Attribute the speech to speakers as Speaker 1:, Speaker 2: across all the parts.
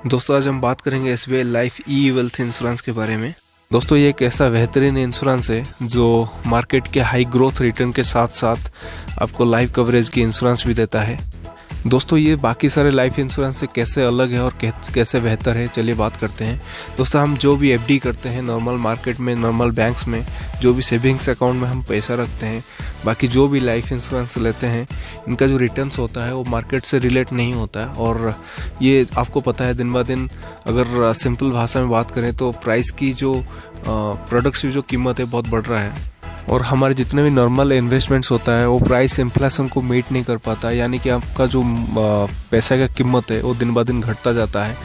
Speaker 1: दोस्तों आज हम बात करेंगे एसबीआई लाइफ ई वेल्थ इंश्योरेंस के बारे में। दोस्तों ये एक ऐसा बेहतरीन इंश्योरेंस है जो मार्केट के हाई ग्रोथ रिटर्न के साथ साथ आपको लाइफ कवरेज की इंश्योरेंस भी देता है। दोस्तों ये बाकी सारे लाइफ इंश्योरेंस से कैसे अलग है और कैसे बेहतर है, चलिए बात करते हैं। दोस्तों हम जो भी एफडी करते हैं नॉर्मल मार्केट में, नॉर्मल बैंक्स में, जो भी सेविंग्स अकाउंट में हम पैसा रखते हैं, बाकी जो भी लाइफ इंश्योरेंस लेते हैं, इनका जो रिटर्न्स होता है वो मार्केट से रिलेट नहीं होता है। और ये आपको पता है दिन ब दिन अगर सिंपल भाषा में बात करें तो प्राइस की जो प्रोडक्ट्स की जो कीमत है बहुत बढ़ रहा है और हमारे जितने भी नॉर्मल इन्वेस्टमेंट्स होता है वो प्राइस इन्फ्लेशन को मीट नहीं कर पाता, यानी कि आपका जो पैसा का कीमत है वो दिन ब दिन घटता जाता है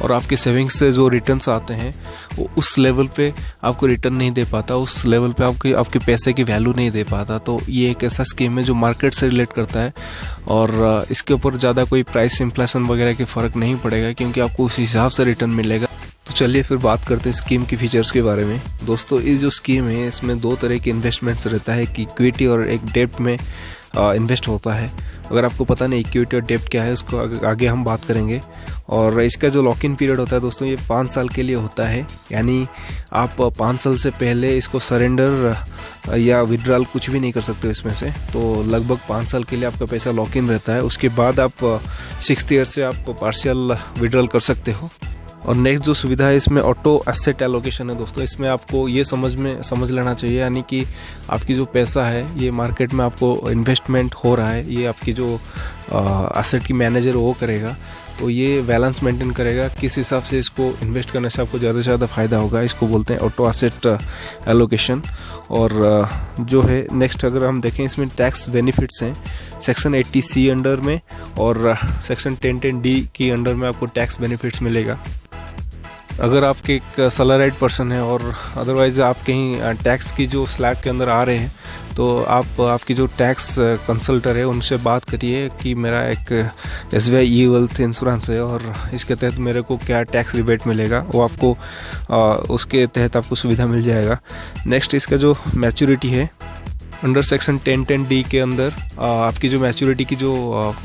Speaker 1: और आपके सेविंग्स से जो रिटर्न्स आते हैं वो उस लेवल पे आपको रिटर्न नहीं दे पाता, उस लेवल पे आपके पैसे की वैल्यू नहीं दे पाता। तो ये एक ऐसा स्कीम है जो मार्केट से रिलेट करता है और इसके ऊपर ज़्यादा कोई प्राइस इन्फ्लेशन वगैरह के फ़र्क नहीं पड़ेगा क्योंकि आपको उस हिसाब से रिटर्न मिलेगा। तो चलिए फिर बात करते हैं स्कीम की फीचर्स के बारे में। दोस्तों ये जो स्कीम है इसमें दो तरह के इन्वेस्टमेंट्स रहता है कि इक्विटी और एक डेब्ट में इन्वेस्ट होता है। अगर आपको पता नहीं इक्विटी और डेब्ट क्या है उसको आगे हम बात करेंगे। और इसका जो लॉक इन पीरियड होता है दोस्तों ये 5 साल के लिए होता है, यानी आप 5 साल से पहले इसको सरेंडर या विड्रॉल कुछ भी नहीं कर सकते इसमें से। तो लगभग 5 साल के लिए आपका पैसा लॉक इन रहता है। उसके बाद आप 6th ईयर से आप पार्शियल विड्रॉल कर सकते हो। और नेक्स्ट जो सुविधा है इसमें ऑटो एसेट एलोकेशन है। दोस्तों इसमें आपको ये समझ लेना चाहिए, यानी कि आपकी जो पैसा है ये मार्केट में आपको इन्वेस्टमेंट हो रहा है, ये आपकी जो एसेट की मैनेजर वो करेगा, तो ये बैलेंस मेंटेन करेगा किस हिसाब से इसको इन्वेस्ट करने से आपको ज़्यादा से ज़्यादा फ़ायदा होगा। इसको बोलते हैं ऑटो एसेट एलोकेशन। और जो है नेक्स्ट अगर हम देखें इसमें टैक्स बेनिफिट्स हैं सेक्शन 80C अंडर में और सेक्शन 1010D की अंडर में आपको टैक्स बेनिफिट्स मिलेगा। अगर आपके एक सैलरीड पर्सन है और अदरवाइज आप कहीं टैक्स की जो स्लैब के अंदर आ रहे हैं तो आप आपकी जो टैक्स कंसल्टर है उनसे बात करिए कि मेरा एक एसबीआई ई वेल्थ इंश्योरेंस है और इसके तहत मेरे को क्या टैक्स रिबेट मिलेगा, वो आपको उसके तहत आपको सुविधा मिल जाएगा। नेक्स्ट इसका जो मैच्योरिटी है अंडर सेक्शन 1010D के अंदर आपकी जो मैच्योरिटी की जो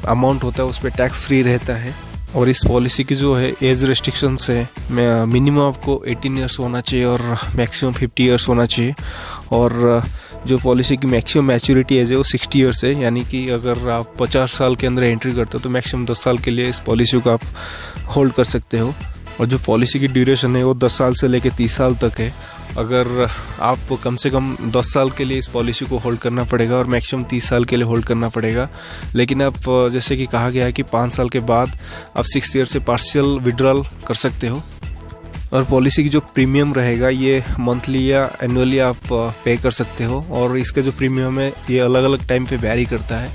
Speaker 1: अमाउंट होता है उस पर टैक्स फ्री रहता है। और इस पॉलिसी की जो है एज रेस्ट्रिक्शंस है, मिनिमम आपको 18 ईयर्स होना चाहिए और मैक्सिमम 50 ईयर्स होना चाहिए। और जो पॉलिसी की मैक्सिमम मैच्योरिटी एज है वो 60 ईयर्स है, यानी कि अगर आप 50 साल के अंदर एंट्री करते हो तो मैक्सिमम 10 साल के लिए इस पॉलिसी को आप होल्ड कर सकते हो। और जो पॉलिसी की ड्यूरेशन है वो 10 साल से लेकर 30 साल तक है। अगर आप कम से कम 10 साल के लिए इस पॉलिसी को होल्ड करना पड़ेगा और मैक्सिमम 30 साल के लिए होल्ड करना पड़ेगा, लेकिन आप जैसे कि कहा गया है कि 5 साल के बाद आप 6th ईयर से पार्शियल विड्रॉल कर सकते हो। और पॉलिसी की जो प्रीमियम रहेगा ये मंथली या एनुअली आप पे कर सकते हो और इसका जो प्रीमियम है ये अलग अलग टाइम पे वैरी करता है।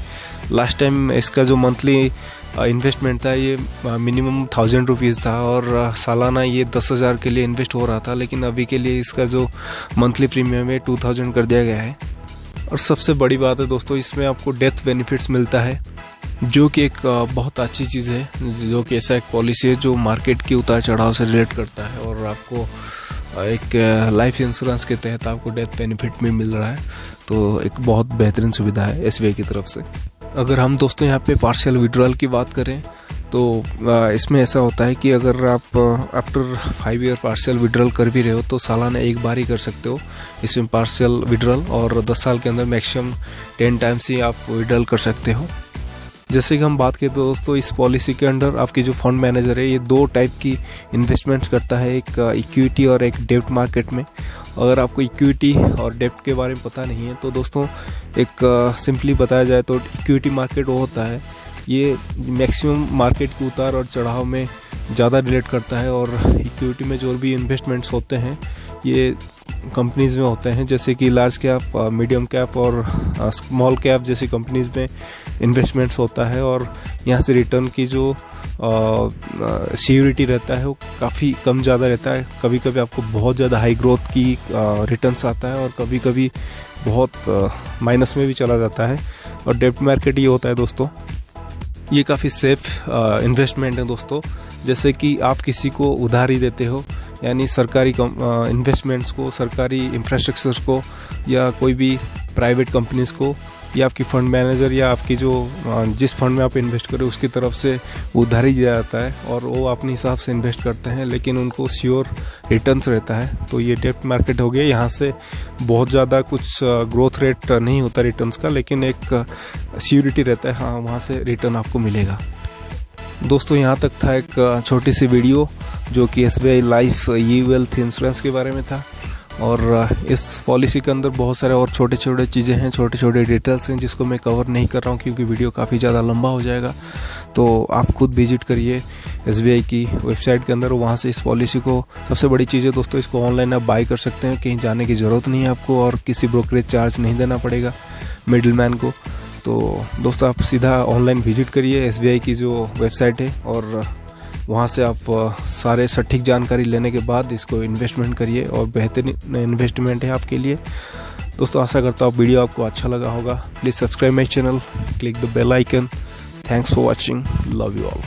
Speaker 1: लास्ट टाइम इसका जो मंथली इन्वेस्टमेंट था ये मिनिमम 1000 रुपीज़ था और सालाना ये 10,000 के लिए इन्वेस्ट हो रहा था, लेकिन अभी के लिए इसका जो मंथली प्रीमियम है 2000 कर दिया गया है। और सबसे बड़ी बात है दोस्तों इसमें आपको डेथ बेनिफिट्स मिलता है, जो कि एक बहुत अच्छी चीज़ है, जो कि ऐसा एक पॉलिसी है जो मार्केट के उतार चढ़ाव से रिलेट करता है और आपको एक लाइफ इंश्योरेंस के तहत आपको डेथ बेनिफिट भी मिल रहा है। तो एक बहुत बेहतरीन सुविधा है एसबीआई की तरफ से। अगर हम दोस्तों यहाँ पे पार्शियल विड्रॉल की बात करें तो इसमें ऐसा होता है कि अगर आप आफ्टर 5 ईयर पार्शियल विड्रॉल कर भी रहे हो तो सालाना एक बार ही कर सकते हो इसमें पार्शियल विड्रॉल, और 10 साल के अंदर मैक्सिमम 10 टाइम्स ही आप विड्रॉल कर सकते हो। जैसे कि हम बात करें तो दोस्तों इस पॉलिसी के अंडर आपकी जो फंड मैनेजर है ये 2 टाइप की इन्वेस्टमेंट्स करता है, एक इक्विटी और एक डेब्ट मार्केट में। अगर आपको इक्विटी और डेब्ट के बारे में पता नहीं है तो दोस्तों एक सिंपली बताया जाए तो इक्विटी मार्केट वो होता है ये मैक्सिमम मार्केट के उतार और चढ़ाव में ज़्यादा रिलेट करता है। और इक्विटी में जो भी इन्वेस्टमेंट्स होते हैं ये कंपनीज़ में होते हैं, जैसे कि लार्ज कैप, मीडियम कैप और स्मॉल कैप जैसी कंपनीज़ में इन्वेस्टमेंट्स होता है और यहाँ से रिटर्न की जो सिक्योरिटी रहता है वो काफ़ी कम ज़्यादा रहता है। कभी कभी आपको बहुत ज़्यादा हाई ग्रोथ की रिटर्न्स आता है और कभी कभी बहुत माइनस में भी चला जाता है। और डेब्ट मार्केट ये होता है दोस्तों, ये काफ़ी सेफ इन्वेस्टमेंट है दोस्तों। जैसे कि आप किसी को उधारी देते हो, यानी सरकारी इन्वेस्टमेंट्स को, सरकारी इंफ्रास्ट्रक्चर्स को या कोई भी प्राइवेट कंपनीज़ को ये आपकी फंड मैनेजर या आपकी जो जिस फंड में आप इन्वेस्ट करें उसकी तरफ से उधार ही दिया जाता है और वो अपने हिसाब से इन्वेस्ट करते हैं, लेकिन उनको श्योर रिटर्न्स रहता है। तो ये डेब्ट मार्केट हो गया, यहाँ से बहुत ज़्यादा कुछ ग्रोथ रेट नहीं होता रिटर्न्स का, लेकिन एक सिक्योरिटी रहता है, हाँ वहाँ से रिटर्न आपको मिलेगा। दोस्तों यहाँ तक था एक छोटी सी वीडियो जो कि SBI लाइफ ई वेल्थ इंश्योरेंस के बारे में था, और इस पॉलिसी के अंदर बहुत सारे और छोटे छोटे चीज़ें हैं, छोटे छोटे डिटेल्स हैं जिसको मैं कवर नहीं कर रहा हूँ क्योंकि वीडियो काफ़ी ज़्यादा लंबा हो जाएगा। तो आप खुद विजिट करिए SBI की वेबसाइट के अंदर, वहाँ से इस पॉलिसी को, सबसे बड़ी चीज़ है दोस्तों इसको ऑनलाइन आप बाई कर सकते हैं, कहीं जाने की ज़रूरत नहीं है आपको और किसी ब्रोकरेज चार्ज नहीं देना पड़ेगा मिडिलमैन को। तो दोस्तों आप सीधा ऑनलाइन विजिट करिए SBI की जो वेबसाइट है और वहाँ से आप सारे सटीक जानकारी लेने के बाद इसको इन्वेस्टमेंट करिए और बेहतरीन इन्वेस्टमेंट है आपके लिए। दोस्तों आशा करता हूँ वीडियो आपको अच्छा लगा होगा। Please subscribe my channel, click the bell icon. Thanks for watching, love you all.